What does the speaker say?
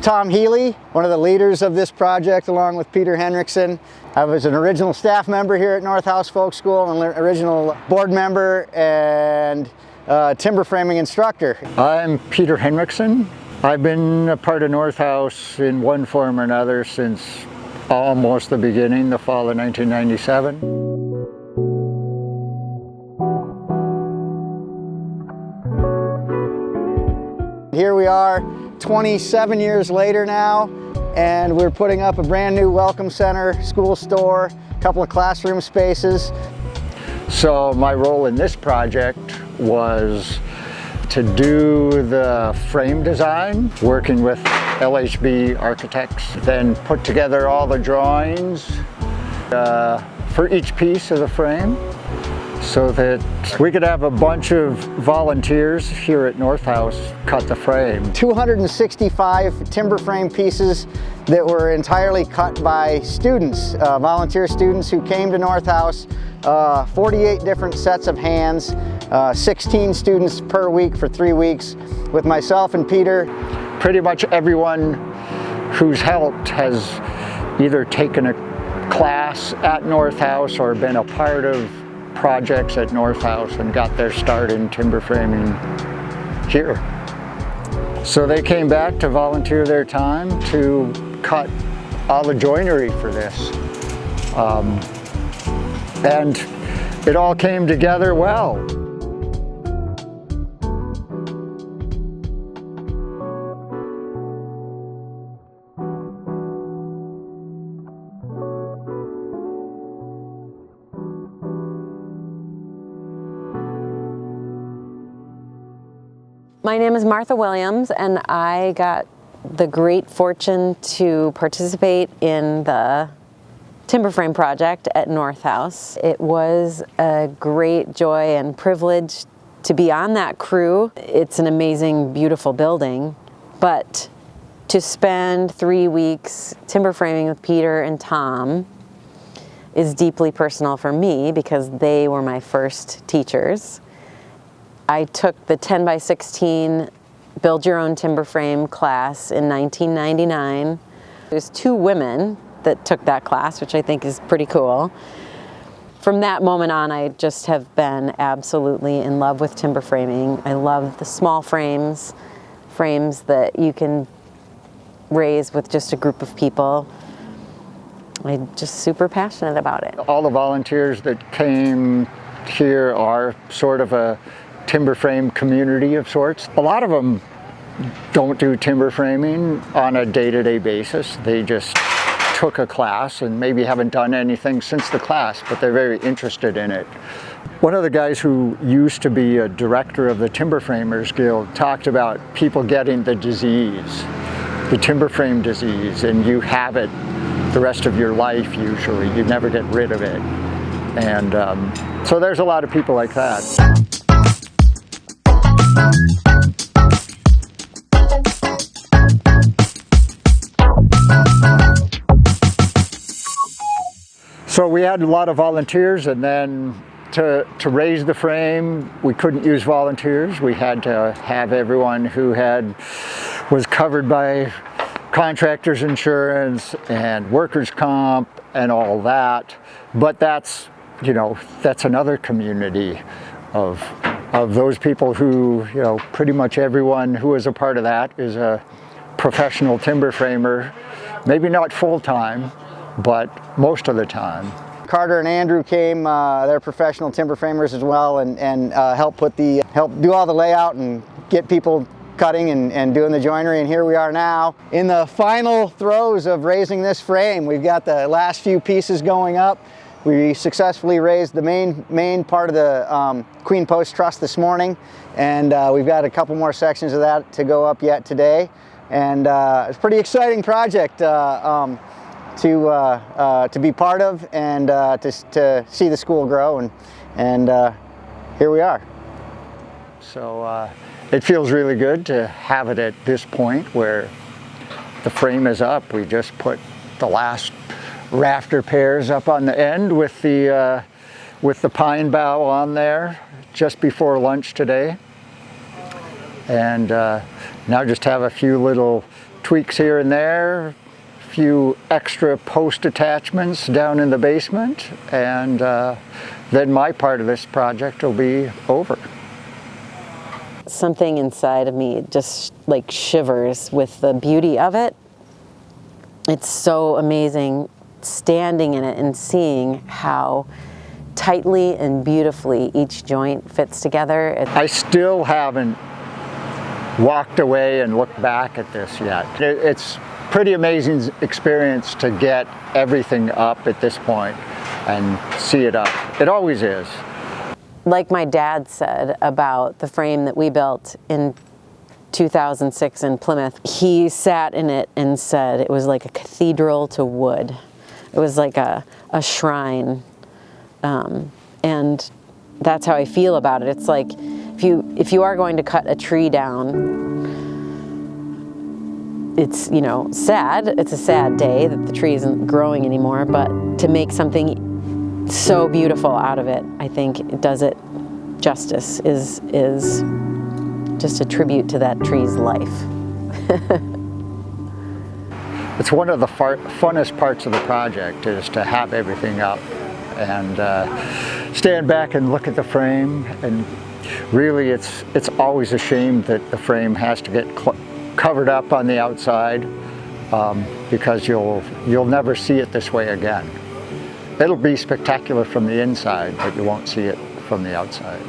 Tom Healy, one of the leaders of this project along with Peter Henriksen. I was an original staff member here at North House Folk School, an original board member and timber framing instructor. I'm Peter Henriksen. I've been a part of North House in one form or another since almost the beginning, the fall of 1997. Here we are 27 years later now, and we're putting up a brand new welcome center, school store, a couple of classroom spaces. So my role in this project was to do the frame design, working with LHB architects, then put together all the drawings for each piece of the frame so that we could have a bunch of volunteers here at North House cut the frame. 265 timber frame pieces that were entirely cut by students, volunteer students who came to North House, 48 different sets of hands, 16 students per week for 3 weeks with myself and Peter. Pretty much everyone who's helped has either taken a class at North House or been a part of projects at North House and got their start in timber framing here. So they came back to volunteer their time to cut all the joinery for this. And it all came together well. My name is Martha Williams, and I got the great fortune to participate in the timber frame project at North House. It was a great joy and privilege to be on that crew. It's an amazing, beautiful building, but to spend 3 weeks timber framing with Peter and Tom is deeply personal for me because they were my first teachers. I took the 10 by 16 Build Your Own Timber Frame class in 1999. There's 2 women that took that class, which I think is pretty cool. From that moment on, I just have been absolutely in love with timber framing. I love the small frames that you can raise with just a group of people. I'm just super passionate about it. All the volunteers that came here are sort of a timber frame community of sorts. A lot of them don't do timber framing on a day-to-day basis. They just took a class and maybe haven't done anything since the class, but they're very interested in it. One of the guys who used to be a director of the Timber Framers Guild talked about people getting the disease, the timber frame disease, and you have it the rest of your life usually. You never get rid of it. And so there's a lot of people like that. So we had a lot of volunteers, and then to raise the frame, we couldn't use volunteers. We had to have everyone who was covered by contractors insurance and workers' comp and all that. But that's another community of those people who, pretty much everyone who is a part of that is a professional timber framer, maybe not full-time, but most of the time. Carter and Andrew came, they're professional timber framers as well, and help do all the layout and get people cutting and doing the joinery. And here we are now in the final throes of raising this frame. We've got the last few pieces going up. We successfully raised the main part of the Queen Post Truss this morning, and we've got a couple more sections of that to go up yet today. And it's a pretty exciting project to be part of, and to see the school grow, and here we are. So it feels really good to have it at this point where the frame is up. We just put the last rafter pairs up on the end with the pine bough on there just before lunch today, and now just have a few little tweaks here and there, a few extra post attachments down in the basement, and then my part of this project will be over. Something inside of me just like shivers with the beauty of it. It's so amazing standing in it and seeing how tightly and beautifully each joint fits together. I still haven't walked away and looked back at this yet. It's pretty amazing experience to get everything up at this point and see it up. It always is. Like my dad said about the frame that we built in 2006 in Plymouth, he sat in it and said it was like a cathedral to wood. It was like a shrine. And that's how I feel about it. It's like if you are going to cut a tree down, it's, you know, sad. It's a sad day that the tree isn't growing anymore, but to make something so beautiful out of it, I think it does it justice, is just a tribute to that tree's life. It's one of the funnest parts of the project is to have everything up and stand back and look at the frame. And really it's always a shame that the frame has to get covered up on the outside because you'll never see it this way again. It'll be spectacular from the inside, but you won't see it from the outside.